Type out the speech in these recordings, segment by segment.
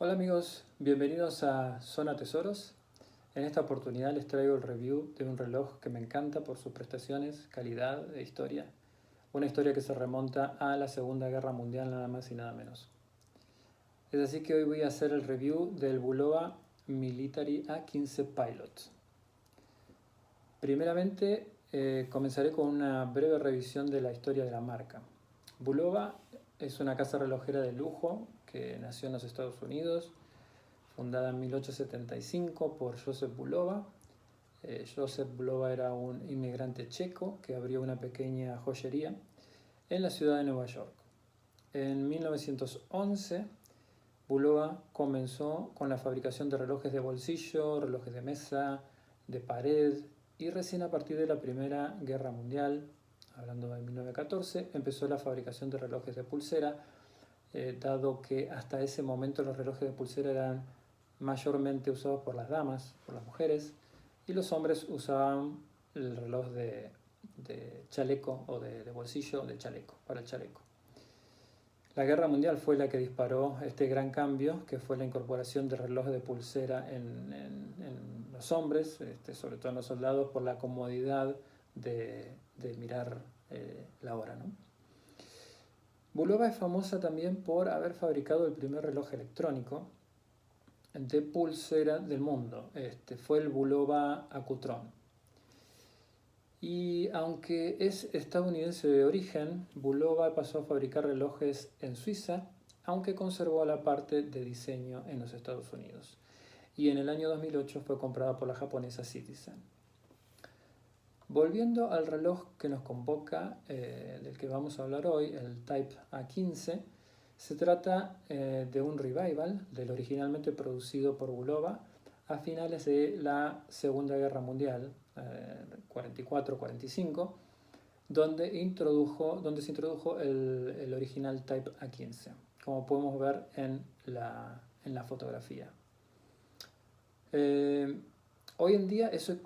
Hola amigos, bienvenidos a Zona Tesoros. En esta oportunidad les traigo el review de un reloj que me encanta por sus prestaciones, calidad e historia. Una historia que se remonta a la Segunda Guerra Mundial nada más y nada menos. Es así que hoy voy a hacer el review del Bulova Military A15 Pilot. Primeramente comenzaré con una breve revisión de la historia de la marca. Bulova es una casa relojera de lujo que nació en los Estados Unidos, fundada en 1875 por Joseph Bulova. Joseph Bulova era un inmigrante checo que abrió una pequeña joyería en la ciudad de Nueva York. En 1911, Bulova comenzó con la fabricación de relojes de bolsillo, relojes de mesa, de pared, y recién a partir de la Primera Guerra Mundial, hablando de 1914, empezó la fabricación de relojes de pulsera, dado que hasta ese momento los relojes de pulsera eran mayormente usados por las damas, por las mujeres, y los hombres usaban el reloj de chaleco o de bolsillo de chaleco, para el chaleco. La guerra mundial fue la que disparó este gran cambio, que fue la incorporación de relojes de pulsera en los hombres, sobre todo en los soldados, por la comodidad de mirar la hora, ¿no? Bulova es famosa también por haber fabricado el primer reloj electrónico de pulsera del mundo. Fue el Bulova Accutron. Y aunque es estadounidense de origen, Bulova pasó a fabricar relojes en Suiza, aunque conservó la parte de diseño en los Estados Unidos. Y en el año 2008 fue comprada por la japonesa Citizen. Volviendo al reloj que nos convoca, del que vamos a hablar hoy, el Type A15, se trata de un revival del originalmente producido por Bulova a finales de la Segunda Guerra Mundial, 44-45, donde se introdujo el original Type A15, como podemos ver en la fotografía. Hoy en día este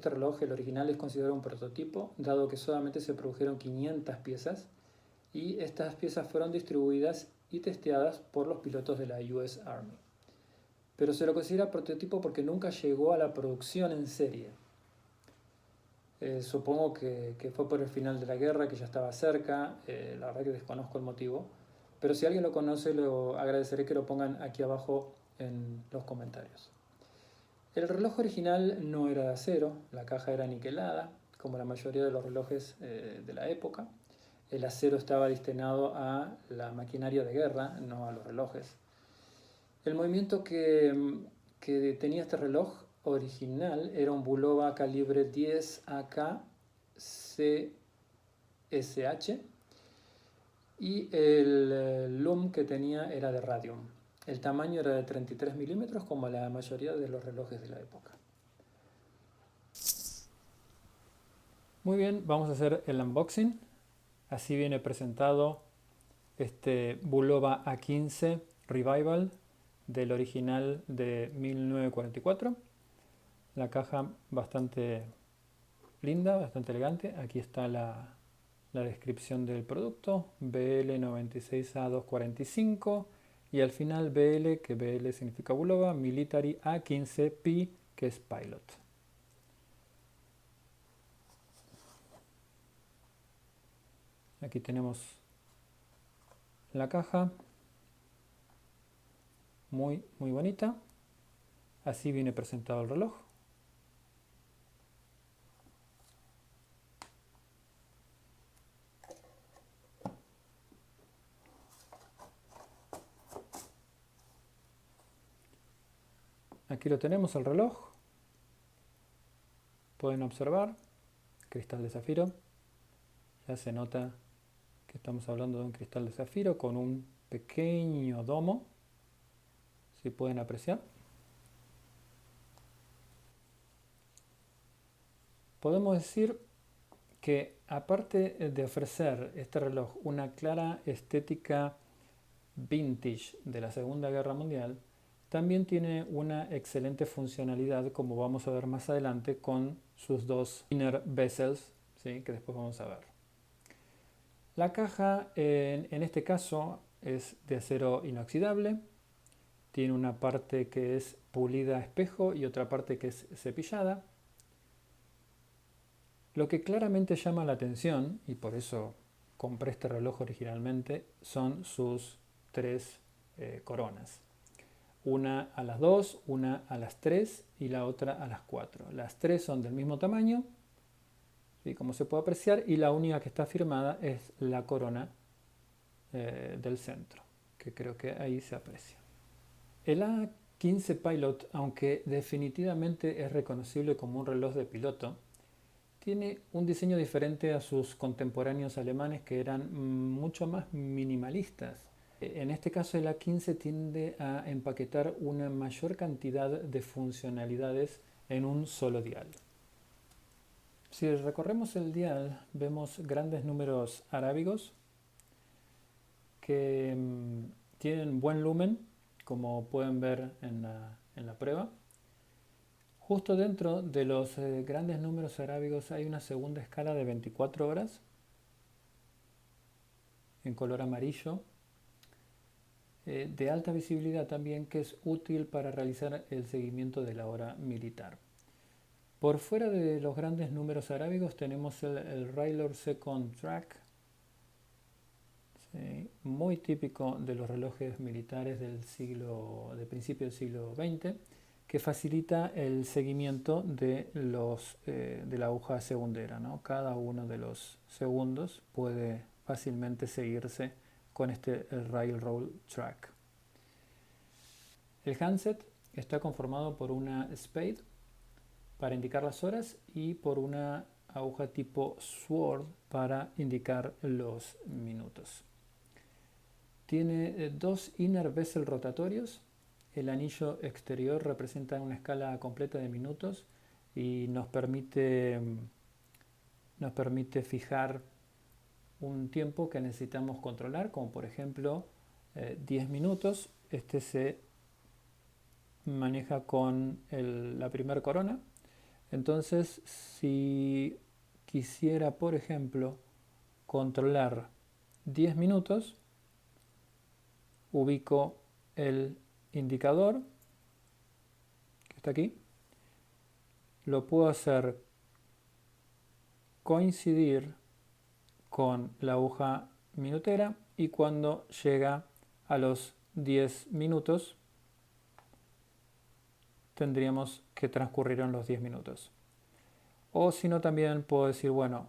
reloj, el original, es considerado un prototipo, dado que solamente se produjeron 500 piezas y estas piezas fueron distribuidas y testeadas por los pilotos de la US Army. Pero se lo considera prototipo porque nunca llegó a la producción en serie. Supongo que fue por el final de la guerra, que ya estaba cerca, la verdad que desconozco el motivo, pero si alguien lo conoce, lo agradeceré que lo pongan aquí abajo en los comentarios. El reloj original no era de acero, la caja era niquelada, como la mayoría de los relojes de la época. El acero estaba destinado a la maquinaria de guerra, no a los relojes. El movimiento que tenía este reloj original era un Bulova calibre 10 AK CSH y el loom que tenía era de radium. El tamaño era de 33 milímetros, como la mayoría de los relojes de la época. Muy bien, vamos a hacer el unboxing. Así viene presentado este Bulova A15 Revival del original de 1944. La caja bastante linda, bastante elegante. Aquí está la descripción del producto, BL96A245, y al final BL, que BL significa Bulova, Military A15P, que es Pilot. Aquí tenemos la caja, muy bonita. Así viene presentado el reloj. Aquí lo tenemos, el reloj. Pueden observar, cristal de zafiro. Ya se nota que estamos hablando de un cristal de zafiro con un pequeño domo, si pueden apreciar. Podemos decir que, aparte de ofrecer este reloj una clara estética vintage de la Segunda Guerra Mundial, también tiene una excelente funcionalidad, como vamos a ver más adelante con sus dos inner bezels, ¿sí?, que después vamos a ver. La caja en este caso es de acero inoxidable, Tiene una parte que es pulida a espejo y otra parte que es cepillada. Lo que claramente llama la atención, y por eso compré este reloj originalmente, son sus tres coronas. Una a las 2, una a las 3 y la otra a las 4. Las tres son del mismo tamaño, ¿sí? Como se puede apreciar, y la única que está firmada es la corona del centro, que creo que ahí se aprecia. El A15 Pilot, aunque definitivamente es reconocible como un reloj de piloto, tiene un diseño diferente a sus contemporáneos alemanes que eran mucho más minimalistas. En este caso el A15 tiende a empaquetar una mayor cantidad de funcionalidades en un solo dial. Si recorremos el dial vemos grandes números arábigos que tienen buen lumen, como pueden ver en la prueba. Justo dentro de los grandes números arábigos hay una segunda escala de 24 horas en color amarillo, de alta visibilidad también, que es útil para realizar el seguimiento de la hora militar. Por fuera de los grandes números arábigos tenemos el Railor Second Track, ¿sí? Muy típico de los relojes militares de principio del siglo XX, que facilita el seguimiento de la aguja segundera, ¿no? Cada uno de los segundos puede fácilmente seguirse con este Railroad Track. El handset está conformado por una spade para indicar las horas y por una aguja tipo Sword para indicar los minutos. Tiene dos inner bezel rotatorios. El anillo exterior representa una escala completa de minutos y nos permite fijar un tiempo que necesitamos controlar, como por ejemplo 10 minutos. Este se maneja con la primera corona. Entonces, si quisiera, por ejemplo, controlar 10 minutos, ubico el indicador, que está aquí, lo puedo hacer coincidir con la aguja minutera y cuando llega a los 10 minutos tendríamos que transcurrieron los 10 minutos. O si no, también puedo decir, bueno,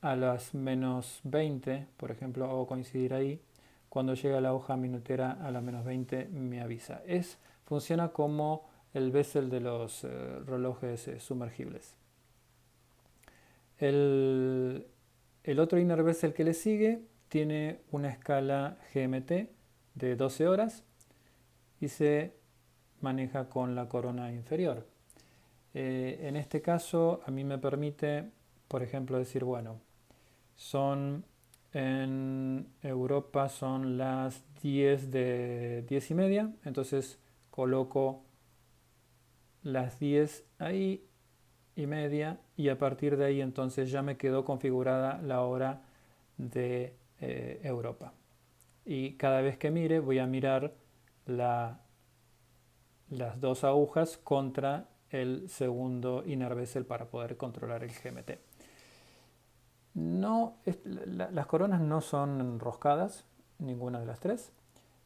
a las menos 20, por ejemplo, hago coincidir ahí. Cuando llega la hoja minutera a las menos 20 me avisa. Funciona como el bezel de los relojes sumergibles. El otro inner bezel que le sigue tiene una escala GMT de 12 horas y se maneja con la corona inferior. En este caso a mí me permite, por ejemplo, decir, bueno, en Europa son las 10 de 10 y media, entonces coloco las 10 ahí y media y a partir de ahí entonces ya me quedó configurada la hora de Europa. Y cada vez que mire voy a mirar las dos agujas contra el segundo inner bezel para poder controlar el GMT. Las coronas no son enroscadas, ninguna de las tres.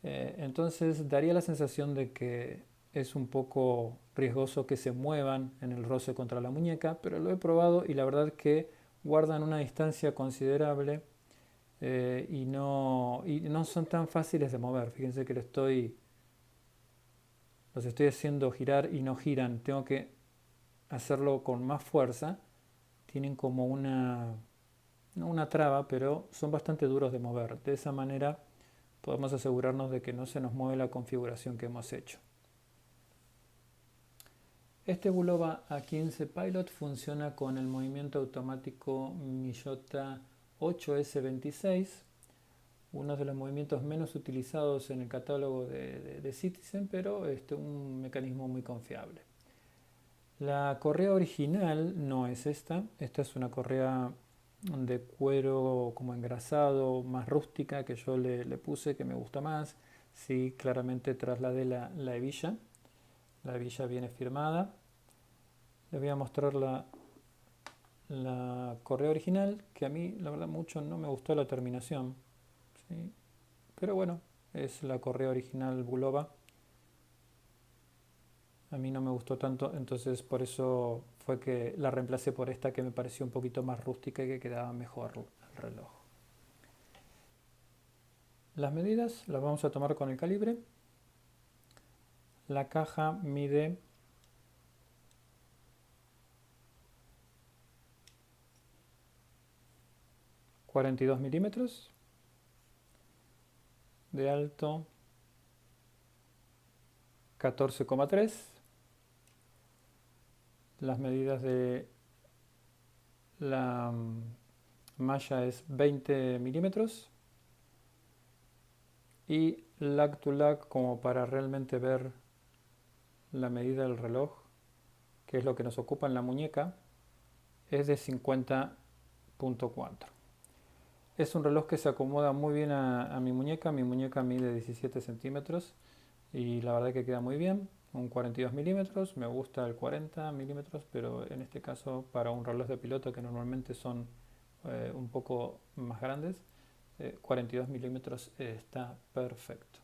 Entonces daría la sensación de que es un poco riesgoso que se muevan en el roce contra la muñeca, pero lo he probado y la verdad que guardan una distancia considerable y no son tan fáciles de mover. Fíjense que los estoy haciendo girar y no giran. Tengo que hacerlo con más fuerza. Tienen como no una traba, pero son bastante duros de mover. De esa manera podemos asegurarnos de que no se nos mueve la configuración que hemos hecho. Este Bulova A15 Pilot funciona con el movimiento automático Miyota 8S26, uno de los movimientos menos utilizados en el catálogo de Citizen, pero un mecanismo muy confiable. La correa original no es esta es una correa de cuero como engrasado, más rústica, que yo le puse, que me gusta más. sí claramente trasladé la hebilla. La hebilla viene firmada. Les voy a mostrar la correa original, que a mí la verdad mucho no me gustó la terminación, ¿sí? Pero bueno, es la correa original Bulova. A mí no me gustó tanto, entonces por eso fue que la reemplacé por esta que me pareció un poquito más rústica y que quedaba mejor el reloj. Las medidas las vamos a tomar con el calibre. La caja mide 42 milímetros, de alto 14,3. Las medidas de la malla es 20 milímetros. Y lag to lag, como para realmente ver la medida del reloj, que es lo que nos ocupa en la muñeca, es de 50,4. Es un reloj que se acomoda muy bien a mi muñeca. Mi muñeca mide 17 centímetros y la verdad que queda muy bien. Un 42 milímetros, me gusta el 40 milímetros, pero en este caso para un reloj de piloto que normalmente son un poco más grandes, 42 milímetros está perfecto.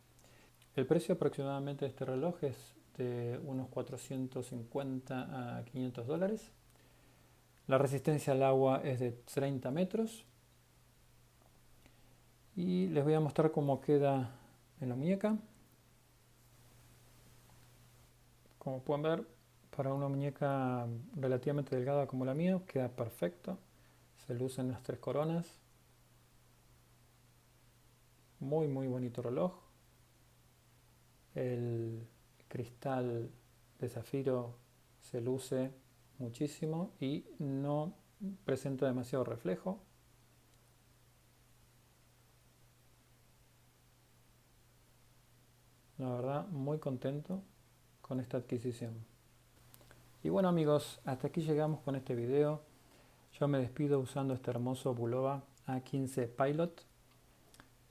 El precio aproximadamente de este reloj es de unos 450 a 500 dólares. La resistencia al agua es de 30 metros. Y les voy a mostrar cómo queda en la muñeca. Como pueden ver, para una muñeca relativamente delgada como la mía, queda perfecto. Se lucen las tres coronas. Muy muy bonito reloj. El cristal de zafiro se luce muchísimo y no presenta demasiado reflejo. La verdad, muy contento con esta adquisición. Y bueno amigos, hasta aquí llegamos con este video. Yo me despido usando este hermoso Bulova A15 Pilot.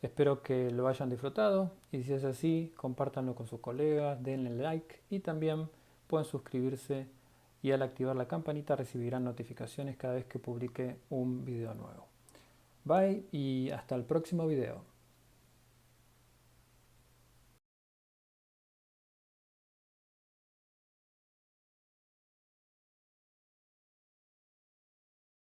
Espero que lo hayan disfrutado y si es así, compártanlo con sus colegas, denle like y también pueden suscribirse y al activar la campanita recibirán notificaciones cada vez que publique un video nuevo. Bye y hasta el próximo video.